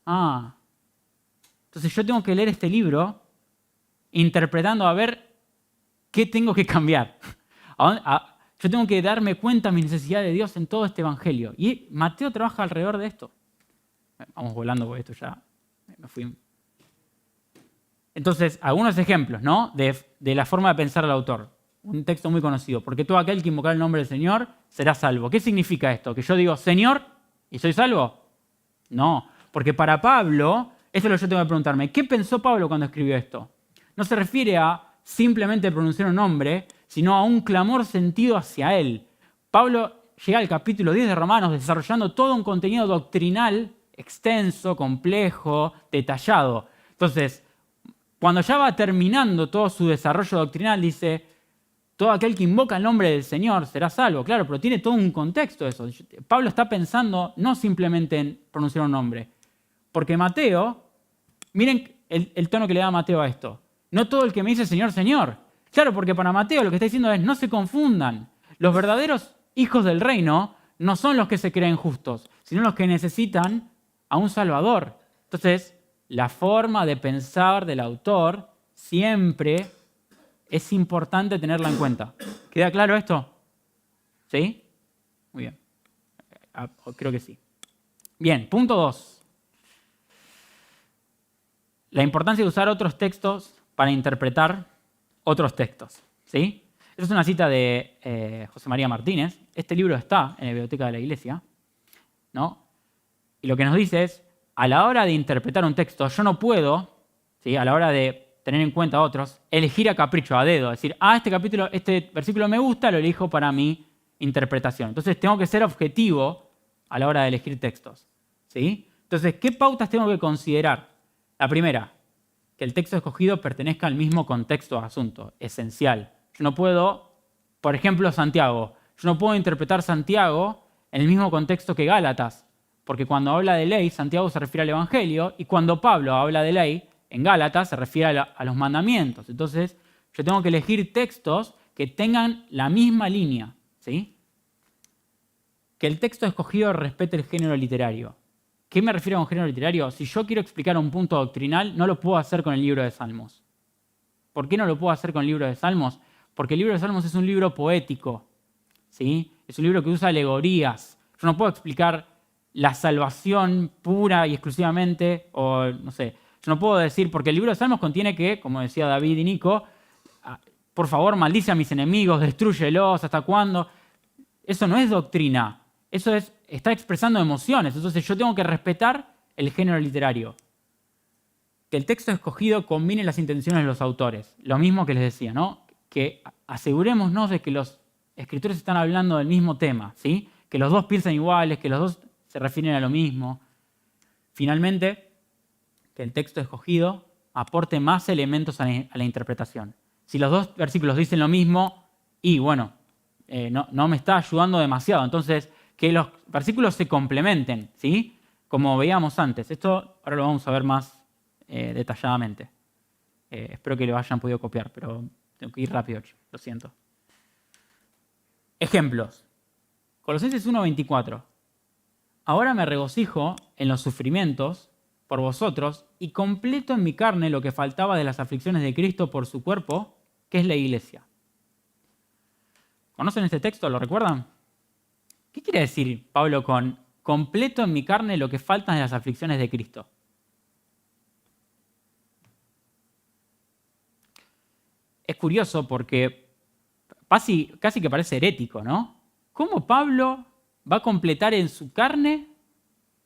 Entonces yo tengo que leer este libro interpretando a ver qué tengo que cambiar. Yo tengo que darme cuenta de mi necesidad de Dios en todo este evangelio. Y Mateo trabaja alrededor de esto. Vamos volando porque esto ya me fui. Entonces, algunos ejemplos, ¿no? de la forma de pensar del autor. Un texto muy conocido. Porque todo aquel que invocar el nombre del Señor será salvo. ¿Qué significa esto? ¿Que yo digo Señor y soy salvo? No. Porque para Pablo, eso es lo que yo tengo que preguntarme. ¿Qué pensó Pablo cuando escribió esto? No se refiere a simplemente pronunciar un nombre, sino a un clamor sentido hacia él. Pablo llega al capítulo 10 de Romanos desarrollando todo un contenido doctrinal extenso, complejo, detallado. Entonces, cuando ya va terminando todo su desarrollo doctrinal, dice, todo aquel que invoca el nombre del Señor será salvo. Claro, pero tiene todo un contexto eso. Pablo está pensando no simplemente en pronunciar un nombre, porque Mateo, miren el tono que le da Mateo a esto. No todo el que me dice Señor, Señor. Claro, porque para Mateo lo que está diciendo es, no se confundan. Los verdaderos hijos del reino no son los que se creen justos, sino los que necesitan a un Salvador. Entonces, la forma de pensar del autor siempre es importante tenerla en cuenta. ¿Queda claro esto? ¿Sí? Muy bien. Creo que sí. Bien, punto 2. La importancia de usar otros textos para interpretar otros textos. ¿Sí? Esta es una cita de José María Martínez. Este libro está en la biblioteca de la iglesia, ¿no? Y lo que nos dice es, a la hora de interpretar un texto, yo no puedo, ¿sí?, a la hora de tener en cuenta a otros, elegir a capricho, a dedo. Decir, este versículo me gusta, lo elijo para mi interpretación. Entonces tengo que ser objetivo a la hora de elegir textos. ¿Sí? Entonces, ¿qué pautas tengo que considerar? La primera, que el texto escogido pertenezca al mismo contexto o asunto, esencial. Yo no puedo, por ejemplo, Santiago. Yo no puedo interpretar Santiago en el mismo contexto que Gálatas, porque cuando habla de ley, Santiago se refiere al Evangelio, y cuando Pablo habla de ley, en Gálatas se refiere a los mandamientos. Entonces, yo tengo que elegir textos que tengan la misma línea. ¿Sí? Que el texto escogido respete el género literario. ¿Qué me refiero a un género literario? Si yo quiero explicar un punto doctrinal, no lo puedo hacer con el libro de Salmos. ¿Por qué no lo puedo hacer con el libro de Salmos? Porque el libro de Salmos es un libro poético. ¿Sí? Es un libro que usa alegorías. Yo no puedo explicar la salvación pura y exclusivamente, o no sé, yo no puedo decir, porque el libro de Salmos contiene que, como decía David y Nico, por favor maldice a mis enemigos, destrúyelos, ¿hasta cuándo? Eso no es doctrina, eso está expresando emociones, entonces yo tengo que respetar el género literario. Que el texto escogido combine las intenciones de los autores, lo mismo que les decía, ¿no? Que asegurémonos de que los escritores están hablando del mismo tema, ¿sí? Que los dos piensan iguales, que los dos se refieren a lo mismo. Finalmente, que el texto escogido aporte más elementos a la interpretación. Si los dos versículos dicen lo mismo, y bueno, no me está ayudando demasiado. Entonces, que los versículos se complementen, ¿sí? Como veíamos antes. Esto ahora lo vamos a ver más detalladamente. Espero que lo hayan podido copiar, pero tengo que ir rápido, lo siento. Ejemplos. Colosenses 1:24. Ahora me regocijo en los sufrimientos por vosotros y completo en mi carne lo que faltaba de las aflicciones de Cristo por su cuerpo, que es la iglesia. ¿Conocen este texto? ¿Lo recuerdan? ¿Qué quiere decir Pablo con completo en mi carne lo que falta de las aflicciones de Cristo? Es curioso porque casi que parece herético, ¿no? ¿Cómo Pablo va a completar en su carne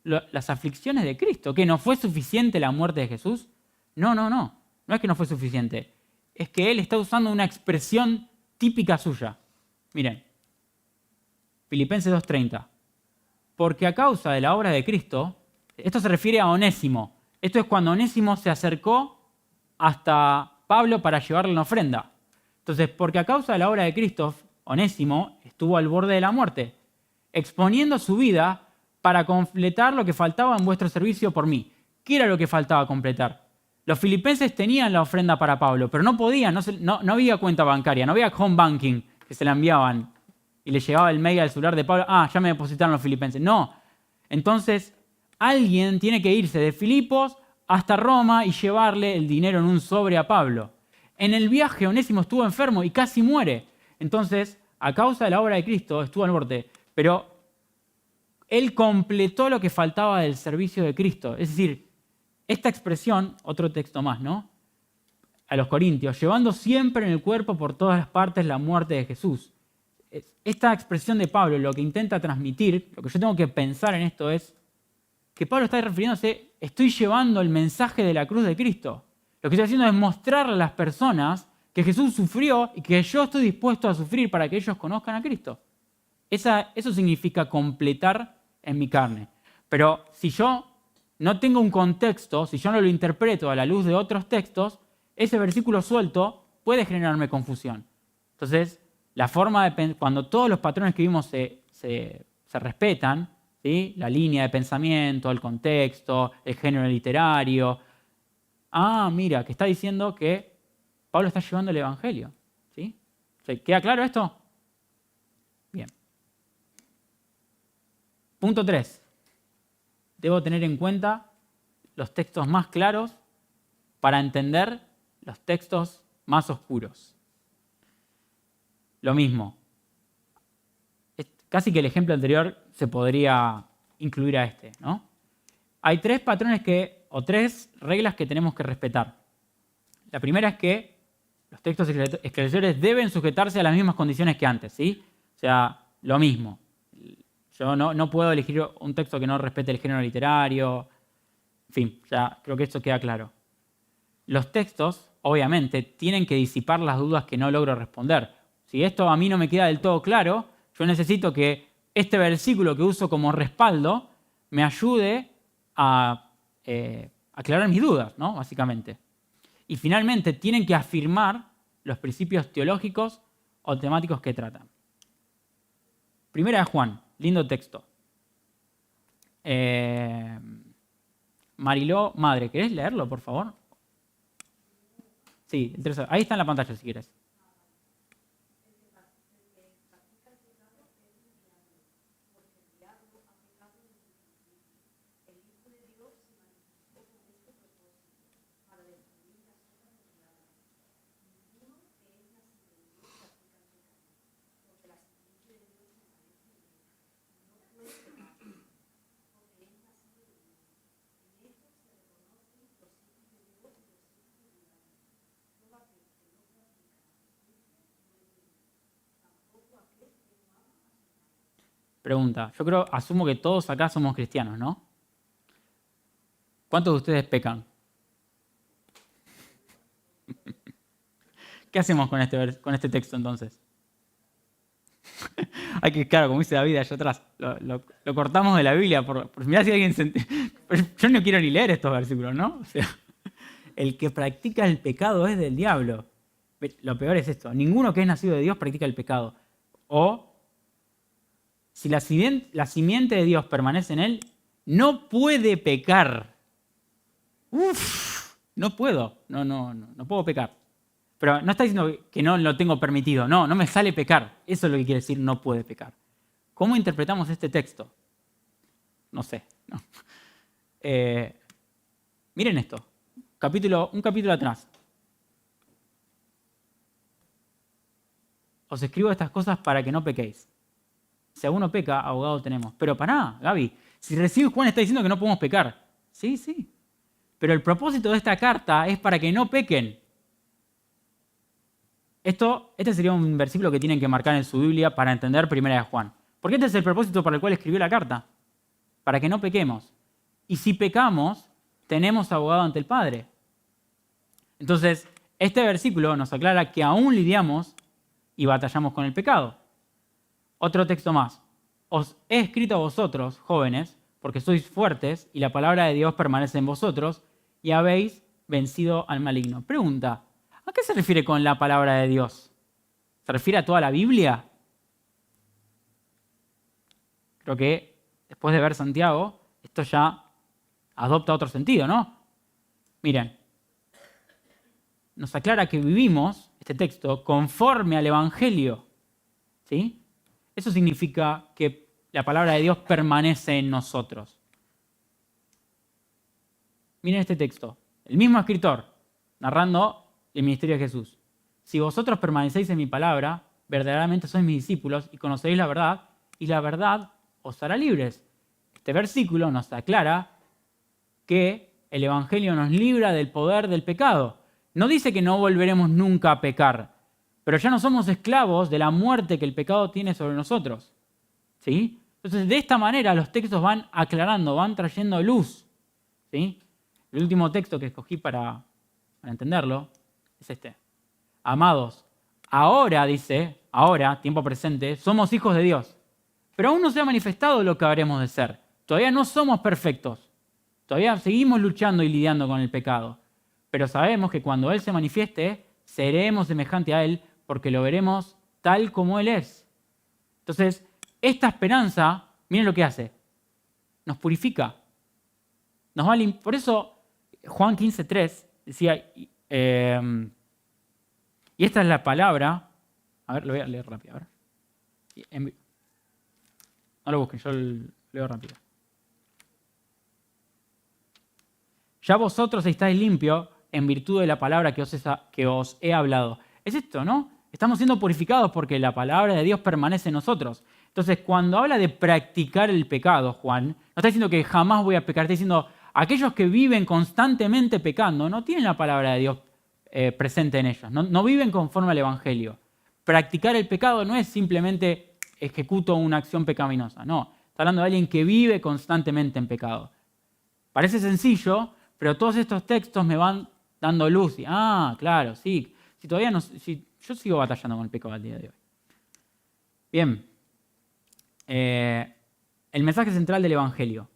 las aflicciones de Cristo? ¿Que no fue suficiente la muerte de Jesús? No. No es que no fue suficiente. Es que él está usando una expresión típica suya. Miren, Filipenses 2:30. Porque a causa de la obra de Cristo, esto se refiere a Onésimo. Esto es cuando Onésimo se acercó hasta Pablo para llevarle una ofrenda. Entonces, porque a causa de la obra de Cristo, Onésimo estuvo al borde de la muerte, exponiendo su vida para completar lo que faltaba en vuestro servicio por mí. ¿Qué era lo que faltaba completar? Los filipenses tenían la ofrenda para Pablo, pero no podían, no había cuenta bancaria, no había home banking que se la enviaban y le llegaba el mail al celular de Pablo, ya me depositaron los filipenses. No. Entonces, alguien tiene que irse de Filipos hasta Roma y llevarle el dinero en un sobre a Pablo. En el viaje, Onésimo estuvo enfermo y casi muere. Entonces, a causa de la obra de Cristo, estuvo al borde, pero él completó lo que faltaba del servicio de Cristo. Es decir, esta expresión, otro texto más, ¿no? A los Corintios, llevando siempre en el cuerpo por todas las partes la muerte de Jesús. Esta expresión de Pablo, lo que intenta transmitir, lo que yo tengo que pensar en esto es que Pablo está refiriéndose, estoy llevando el mensaje de la cruz de Cristo. Lo que estoy haciendo es mostrarle a las personas que Jesús sufrió y que yo estoy dispuesto a sufrir para que ellos conozcan a Cristo. Eso significa completar en mi carne. Pero si yo no tengo un contexto, si yo no lo interpreto a la luz de otros textos, ese versículo suelto puede generarme confusión. Entonces, la forma de cuando todos los patrones que vimos se respetan, ¿sí? La línea de pensamiento, el contexto, el género literario. Mira, que está diciendo que Pablo está llevando el Evangelio. ¿Sí? ¿Queda claro esto? Bien. Punto 3. Debo tener en cuenta los textos más claros para entender los textos más oscuros. Lo mismo. Casi que el ejemplo anterior se podría incluir a este, ¿no? Hay 3 patrones o 3 reglas que tenemos que respetar. La primera es que los textos esclarecedores deben sujetarse a las mismas condiciones que antes, ¿sí? O sea, lo mismo. Yo no puedo elegir un texto que no respete el género literario. En fin, ya creo que esto queda claro. Los textos, obviamente, tienen que disipar las dudas que no logro responder. Si esto a mí no me queda del todo claro, yo necesito que este versículo que uso como respaldo me ayude a aclarar mis dudas, ¿no? Básicamente. Y finalmente, tienen que afirmar los principios teológicos o temáticos que tratan. Primera de Juan, lindo texto. Mariló, madre, ¿querés leerlo, por favor? Sí, ahí está en la pantalla si quieres. Pregunta, asumo que todos acá somos cristianos, ¿no? ¿Cuántos de ustedes pecan? ¿Qué hacemos con este texto entonces? Hay que, claro, como dice David allá atrás, lo cortamos de la Biblia. Mirá si alguien yo no quiero ni leer estos versículos, ¿no? O sea, el que practica el pecado es del diablo. Lo peor es esto, ninguno que es nacido de Dios practica el pecado. O si la simiente de Dios permanece en él, no puede pecar. No puedo. No puedo pecar. Pero no está diciendo que no lo tengo permitido. No me sale pecar. Eso es lo que quiere decir no puede pecar. ¿Cómo interpretamos este texto? No sé. No. Miren esto. Un capítulo atrás. Os escribo estas cosas para que no pequéis. Si alguno peca, abogado tenemos. Pero pará, Gaby. Si recién Juan está diciendo que no podemos pecar. Sí. Pero el propósito de esta carta es para que no pequen. Este sería un versículo que tienen que marcar en su Biblia para entender Primera de Juan. Porque este es el propósito para el cual escribió la carta. Para que no pequemos. Y si pecamos, tenemos abogado ante el Padre. Entonces, este versículo nos aclara que aún lidiamos y batallamos con el pecado. Otro texto más. Os he escrito a vosotros, jóvenes, porque sois fuertes y la palabra de Dios permanece en vosotros y habéis vencido al maligno. Pregunta, ¿a qué se refiere con la palabra de Dios? ¿Se refiere a toda la Biblia? Creo que después de ver Santiago, esto ya adopta otro sentido, ¿no? Miren, nos aclara que vivimos, este texto, conforme al Evangelio. ¿Sí? Eso significa que la palabra de Dios permanece en nosotros. Miren este texto. El mismo escritor, narrando el ministerio de Jesús. Si vosotros permanecéis en mi palabra, verdaderamente sois mis discípulos y conoceréis la verdad, y la verdad os hará libres. Este versículo nos aclara que el Evangelio nos libra del poder del pecado. No dice que no volveremos nunca a pecar, pero ya no somos esclavos de la muerte que el pecado tiene sobre nosotros. ¿Sí? Entonces, de esta manera los textos van aclarando, van trayendo luz. ¿Sí? El último texto que escogí para entenderlo es este. Amados, ahora, dice, ahora, tiempo presente, somos hijos de Dios. pero aún no se ha manifestado lo que habremos de ser. Todavía no somos perfectos. Todavía seguimos luchando y lidiando con el pecado. Pero sabemos que cuando Él se manifieste, seremos semejantes a Él porque lo veremos tal como Él es. Entonces, esta esperanza, miren lo que hace. Nos purifica. Por eso Juan 15:3 decía, y esta es la palabra, a ver, lo voy a leer rápido. A ver. No lo busquen, yo lo leo rápido. Ya vosotros estáis limpios en virtud de la palabra que os he hablado. Es esto, ¿no? Estamos siendo purificados porque la palabra de Dios permanece en nosotros. Entonces, cuando habla de practicar el pecado, Juan, no está diciendo que jamás voy a pecar, está diciendo, aquellos que viven constantemente pecando no tienen la palabra de Dios presente en ellos, no viven conforme al Evangelio. Practicar el pecado no es simplemente ejecuto una acción pecaminosa, no. Está hablando de alguien que vive constantemente en pecado. Parece sencillo, pero todos estos textos me van dando luz. Y, claro, sí. Yo sigo batallando con el pecado al día de hoy. Bien. El mensaje central del Evangelio.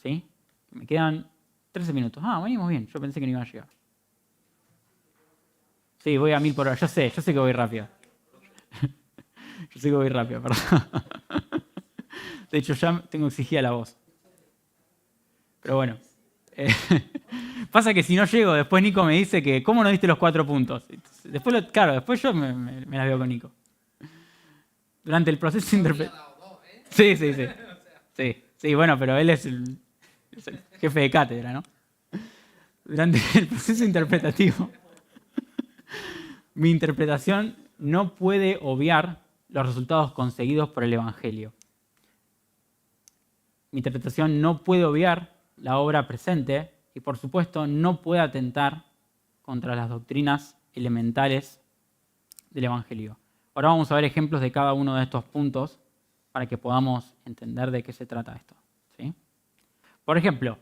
¿Sí? Me quedan 13 minutos. Venimos bien. Yo pensé que no iba a llegar. Sí, voy a 1000 por hora. Yo sé que voy rápido. Yo sé que voy rápido, perdón. De hecho, ya tengo exigida la voz. Pero bueno. Pasa que si no llego, después Nico me dice que ¿cómo no diste los 4 puntos? Después yo me la veo con Nico. Durante el proceso interpretativo. Sí, bueno, pero él es el jefe de cátedra, ¿no? Durante el proceso interpretativo, mi interpretación no puede obviar los resultados conseguidos por el Evangelio. Mi interpretación no puede obviar la obra presente y, por supuesto, no puede atentar contra las doctrinas elementales del Evangelio. Ahora vamos a ver ejemplos de cada uno de estos puntos para que podamos entender de qué se trata esto. ¿Sí? Por ejemplo,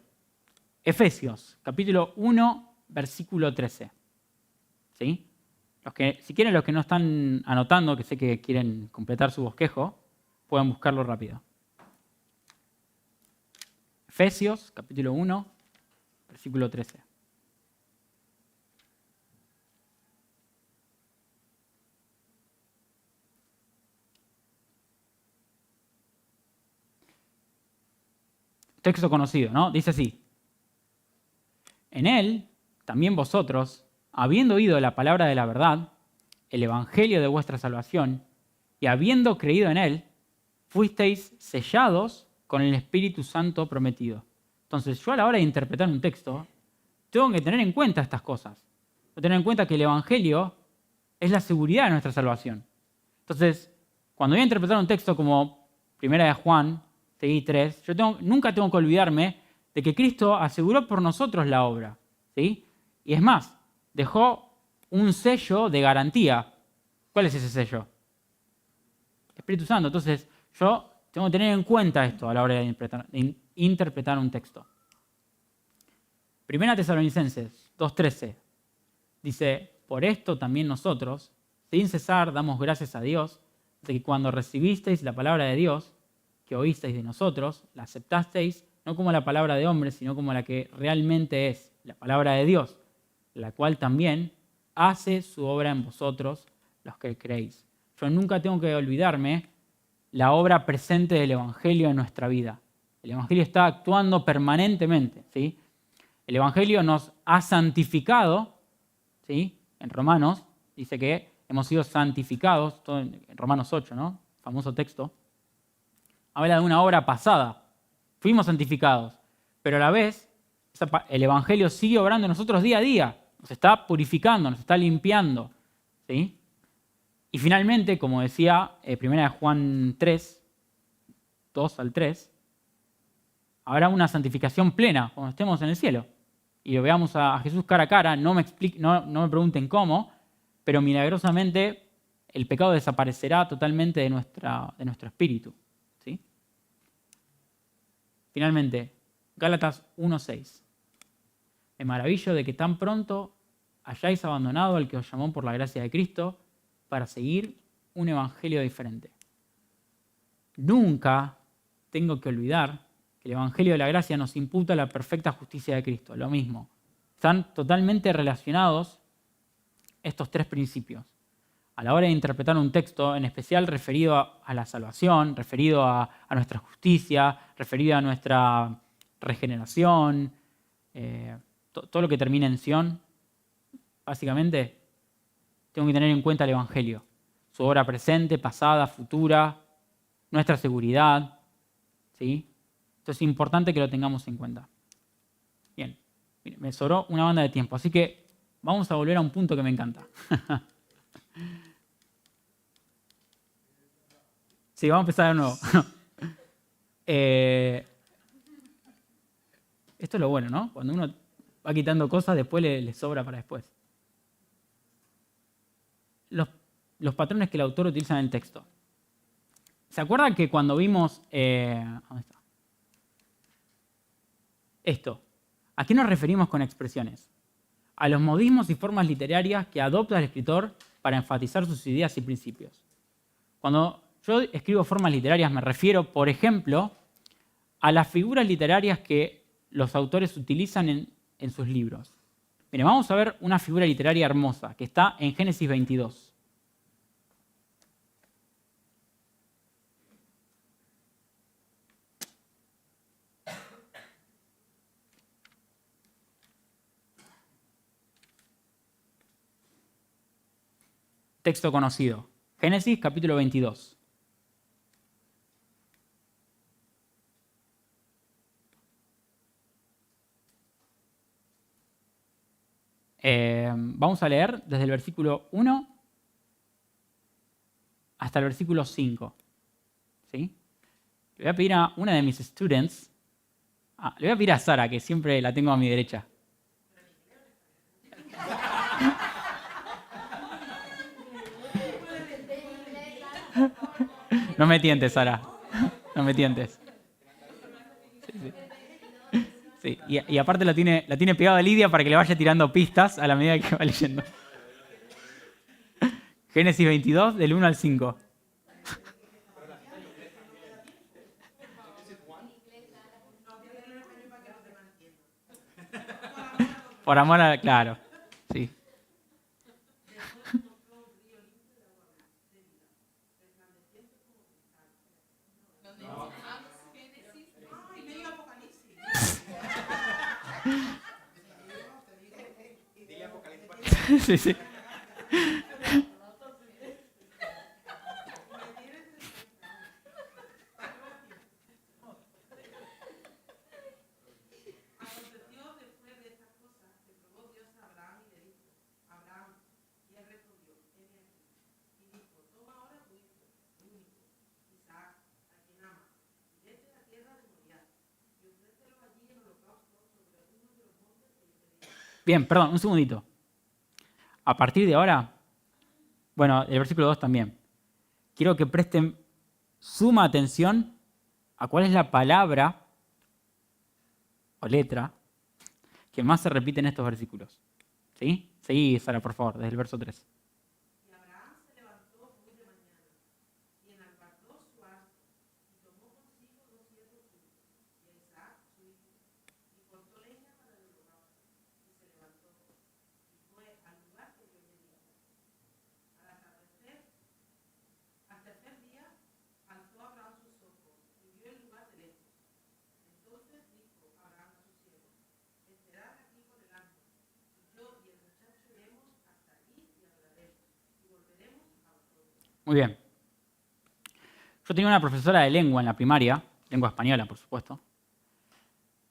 Efesios, capítulo 1, versículo 13. ¿Sí? Si quieren, los que no están anotando, que sé que quieren completar su bosquejo, pueden buscarlo rápido. Efesios, capítulo 1, versículo 13. Texto conocido, ¿no? Dice así. En él, también vosotros, habiendo oído la palabra de la verdad, el evangelio de vuestra salvación, y habiendo creído en él, fuisteis sellados con el Espíritu Santo prometido. Entonces, yo a la hora de interpretar un texto, tengo que tener en cuenta estas cosas. Tengo que tener en cuenta que el evangelio es la seguridad de nuestra salvación. Entonces, cuando voy a interpretar un texto como 1 de Juan 3, nunca tengo que olvidarme de que Cristo aseguró por nosotros la obra. ¿Sí? Y es más, dejó un sello de garantía. ¿Cuál es ese sello? Espíritu Santo. Entonces, yo tengo que tener en cuenta esto a la hora de interpretar un texto. 1 Tesalonicenses 2:13 dice, por esto también nosotros, sin cesar, damos gracias a Dios de que cuando recibisteis la palabra de Dios, que oísteis de nosotros, la aceptasteis no como la palabra de hombre, sino como la que realmente es, la palabra de Dios, la cual también hace su obra en vosotros, los que creéis. Yo nunca tengo que olvidarme la obra presente del Evangelio en nuestra vida. El Evangelio está actuando permanentemente, ¿sí? El Evangelio nos ha santificado, ¿sí? En Romanos dice que hemos sido santificados, todo en Romanos 8, ¿no? Famoso texto. Habla de una obra pasada. Fuimos santificados, pero a la vez el Evangelio sigue obrando en nosotros día a día. Nos está purificando, nos está limpiando, ¿sí? Y finalmente, como decía 1 Juan 3, 2 al 3, habrá una santificación plena cuando estemos en el cielo. Y lo veamos a Jesús cara a cara, no me pregunten cómo, pero milagrosamente el pecado desaparecerá totalmente de nuestro espíritu. ¿Sí? Finalmente, Gálatas 1:6. Me maravillo de que tan pronto hayáis abandonado al que os llamó por la gracia de Cristo para seguir un evangelio diferente. nunca tengo que olvidar que el Evangelio de la Gracia nos imputa la perfecta justicia de Cristo. Lo mismo. Están totalmente relacionados estos tres principios. A la hora de interpretar un texto, en especial referido a la salvación, referido a nuestra justicia, referido a nuestra regeneración, todo lo que termina en Sion, básicamente tengo que tener en cuenta el Evangelio, su obra presente, pasada, futura, nuestra seguridad, ¿sí? Entonces es importante que lo tengamos en cuenta. Bien, me sobró una banda de tiempo, así que vamos a volver a un punto que me encanta. Sí, vamos a empezar de nuevo. Esto es lo bueno, ¿no? Cuando uno va quitando cosas, después le sobra para después. Los patrones que el autor utiliza en el texto. ¿Se acuerdan que cuando vimos... ¿dónde está? Esto. ¿A qué nos referimos con expresiones? A los modismos y formas literarias que adopta el escritor para enfatizar sus ideas y principios. Cuando yo escribo formas literarias me refiero, por ejemplo, a las figuras literarias que los autores utilizan en sus libros. Miren, vamos a ver una figura literaria hermosa que está en Génesis 22. Texto conocido. Génesis capítulo 22. Vamos a leer desde el versículo 1 hasta el versículo 5. ¿Sí? Le voy a pedir a una de mis students, le voy a pedir a Sara, que siempre la tengo a mi derecha. No me tientes, Sara. No me tientes. Sí, sí. Sí, y aparte la tiene pegado a Lidia para que le vaya tirando pistas a la medida que va leyendo. Génesis 22, del 1 al 5. Por amor a... Claro, sí. Sí, sí. Bien, perdón, un segundito. A partir de ahora, bueno, el versículo 2 también. Quiero que presten suma atención a cuál es la palabra o letra que más se repite en estos versículos. ¿Sí? Seguí, Sara, por favor, desde el verso 3. Y Abraham se levantó muy de mañana, y enalbardó su asno, y tomó consigo 2 siervos suyos, y a Isaac su hijo, y cortó leña para el holocausto, y se levantó, y fue al lugar que Dios le dijo. Al atardecer, al tercer día, alzó Abraham sus ojos, y vio el lugar de lejos. Entonces dijo Abraham a sus siervos: esperad aquí por el asno, y yo y el muchacho iremos hasta allí y adoraremos, y volveremos a vosotros. Muy bien. Yo tenía una profesora de lengua en la primaria, lengua española, por supuesto.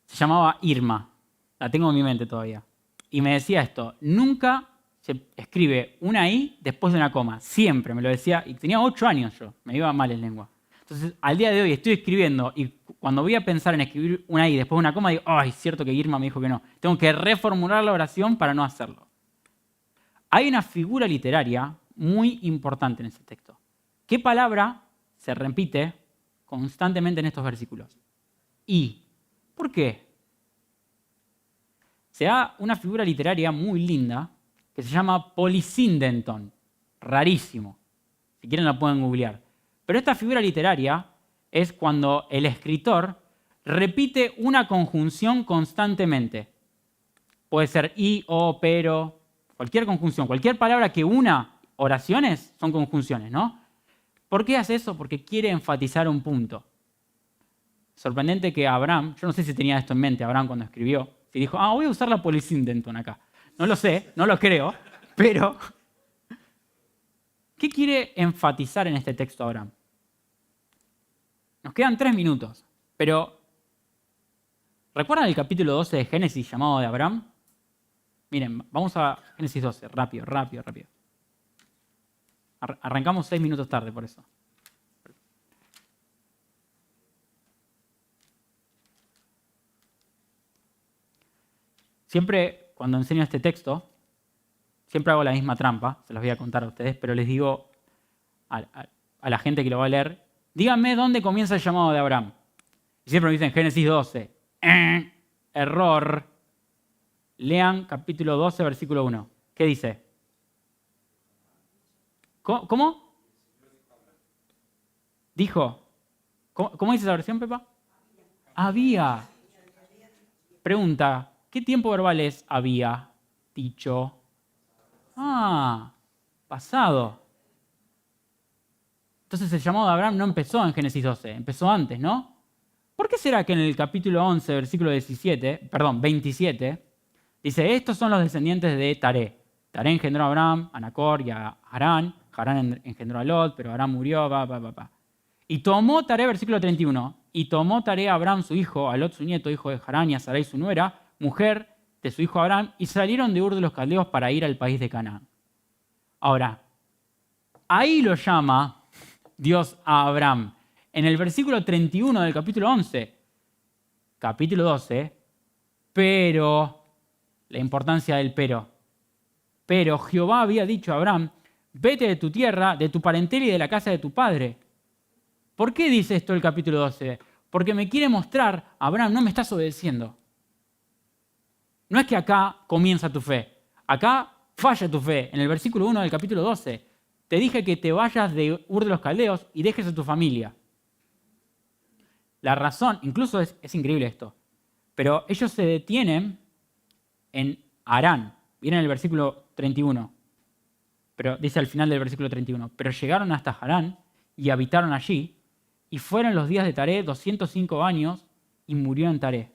Se llamaba Irma. La tengo en mi mente todavía. Y me decía esto: nunca se escribe una I después de una coma. Siempre me lo decía. Y tenía 8 años yo. Me iba mal en lengua. Entonces, al día de hoy estoy escribiendo y cuando voy a pensar en escribir una I después de una coma, digo, ¡ay, es cierto que Irma me dijo que no! Tengo que reformular la oración para no hacerlo. Hay una figura literaria muy importante en ese texto. ¿Qué palabra se repite constantemente en estos versículos? I. ¿Por qué? Se da una figura literaria muy linda que se llama polisíndenton. Rarísimo. Si quieren la pueden googlear. Pero esta figura literaria es cuando el escritor repite una conjunción constantemente. Puede ser y, o, pero, cualquier conjunción, cualquier palabra que una oraciones son conjunciones, ¿no? ¿Por qué hace eso? Porque quiere enfatizar un punto. Sorprendente que Abraham, yo no sé si tenía esto en mente Abraham cuando escribió, si dijo, voy a usar la Polysyndecton acá. No lo sé, no lo creo, pero ¿qué quiere enfatizar en este texto Abraham? Nos quedan 3 minutos, pero ¿recuerdan el capítulo 12 de Génesis llamado de Abraham? Miren, vamos a Génesis 12, rápido. Arrancamos 6 minutos tarde por eso. Siempre cuando enseño este texto, siempre hago la misma trampa, se los voy a contar a ustedes, pero les digo a la gente que lo va a leer, díganme dónde comienza el llamado de Abraham. Y siempre me dicen Génesis 12. Error. Lean capítulo 12, versículo 1. ¿Qué dice? ¿Cómo? Dijo. ¿Cómo dice esa versión, Pepa? Había. Pregunta. ¿Qué tiempo verbal es había dicho? Pasado. Entonces el llamado de Abraham no empezó en Génesis 12, empezó antes, ¿no? ¿Por qué será que en el capítulo 11, versículo 27, dice, estos son los descendientes de Taré? Taré engendró a Abraham, a Nacor y a Harán. Harán engendró a Lot, pero Harán murió, Y tomó Taré, versículo 31, y tomó Taré a Abraham su hijo, a Lot su nieto, hijo de Harán, y a Sarai su nuera, mujer de su hijo Abraham, y salieron de Ur de los Caldeos para ir al país de Canaán. Ahora, ahí lo llama Dios a Abraham. En el versículo 31 del capítulo 11, capítulo 12, pero, la importancia del pero Jehová había dicho a Abraham, vete de tu tierra, de tu parentela y de la casa de tu padre. ¿Por qué dice esto el capítulo 12? Porque me quiere mostrar, Abraham, no me estás obedeciendo. No es que acá comienza tu fe, acá falla tu fe. En el versículo 1 del capítulo 12, te dije que te vayas de Ur de los Caldeos y dejes a tu familia. La razón, incluso es increíble esto, pero ellos se detienen en Harán. Viene en el versículo 31, pero dice al final del versículo 31, pero llegaron hasta Harán y habitaron allí, y fueron los días de Taré 205 años y murió en Taré.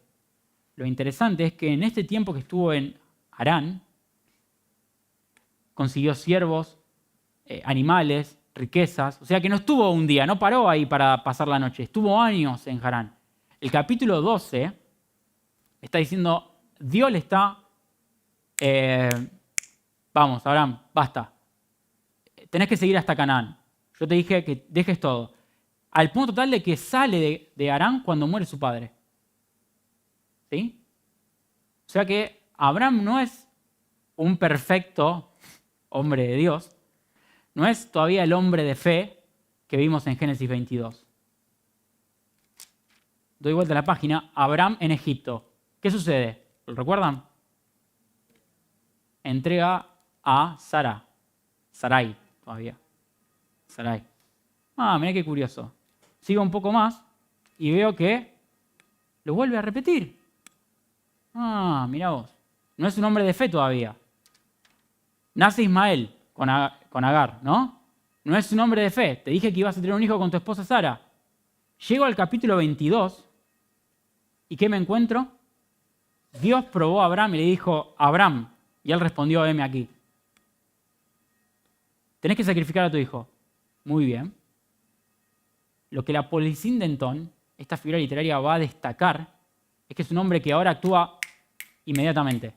Lo interesante es que en este tiempo que estuvo en Harán, consiguió siervos, animales, riquezas. O sea que no estuvo un día, no paró ahí para pasar la noche. Estuvo años en Harán. El capítulo 12 está diciendo, Dios le está... vamos, Abraham, basta. Tenés que seguir hasta Canaán. Yo te dije que dejes todo. Al punto tal de que sale de Harán cuando muere su padre. ¿Sí? O sea que Abraham no es un perfecto hombre de Dios, no es todavía el hombre de fe que vimos en Génesis 22. Doy vuelta a la página. Abraham en Egipto. ¿Qué sucede? ¿Lo recuerdan? Entrega a Sarai todavía. Sarai. Mirá qué curioso. Sigo un poco más y veo que lo vuelve a repetir. Mirá vos. No es un hombre de fe todavía. Nace Ismael con Agar, ¿no? No es un hombre de fe. Te dije que ibas a tener un hijo con tu esposa Sara. Llego al capítulo 22 y ¿qué me encuentro? Dios probó a Abraham y le dijo, Abraham, y él respondió, heme aquí. Tenés que sacrificar a tu hijo. Muy bien. Lo que la Polysyndecton, esta figura literaria, va a destacar es que es un hombre que ahora actúa inmediatamente.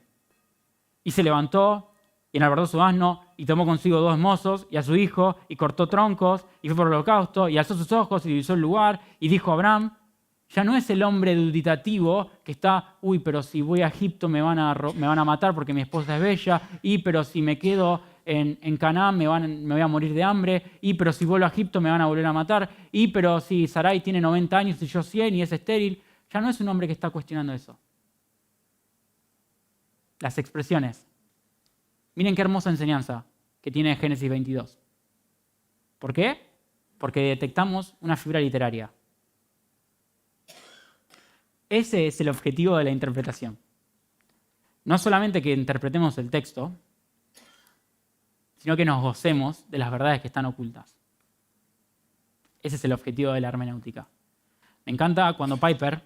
Y se levantó y enalbardó su asno y tomó consigo 2 mozos y a su hijo y cortó troncos y fue por el holocausto y alzó sus ojos y divisó el lugar y dijo a Abraham, ya no es el hombre duditativo que está, pero si voy a Egipto me van a matar porque mi esposa es bella, pero si me quedo en Canaán me voy a morir de hambre, pero si vuelvo a Egipto me van a volver a matar, pero si Sarai tiene 90 años y yo 100 y es estéril, ya no es un hombre que está cuestionando eso. Las expresiones. Miren qué hermosa enseñanza que tiene Génesis 22. ¿Por qué? Porque detectamos una figura literaria. Ese es el objetivo de la interpretación. No solamente que interpretemos el texto, sino que nos gocemos de las verdades que están ocultas. Ese es el objetivo de la hermenéutica. Me encanta cuando Piper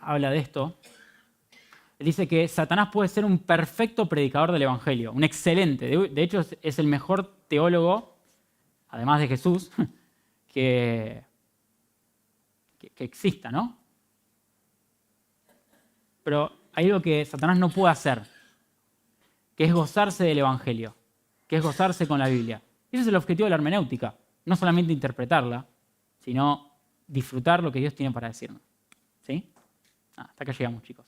habla de esto. Él dice que Satanás puede ser un perfecto predicador del Evangelio, un excelente. De hecho, es el mejor teólogo, además de Jesús, que exista, ¿no? Pero hay algo que Satanás no puede hacer, que es gozarse del Evangelio, que es gozarse con la Biblia. Ese es el objetivo de la hermenéutica, no solamente interpretarla, sino disfrutar lo que Dios tiene para decirnos. ¿Sí? Hasta acá llegamos, chicos.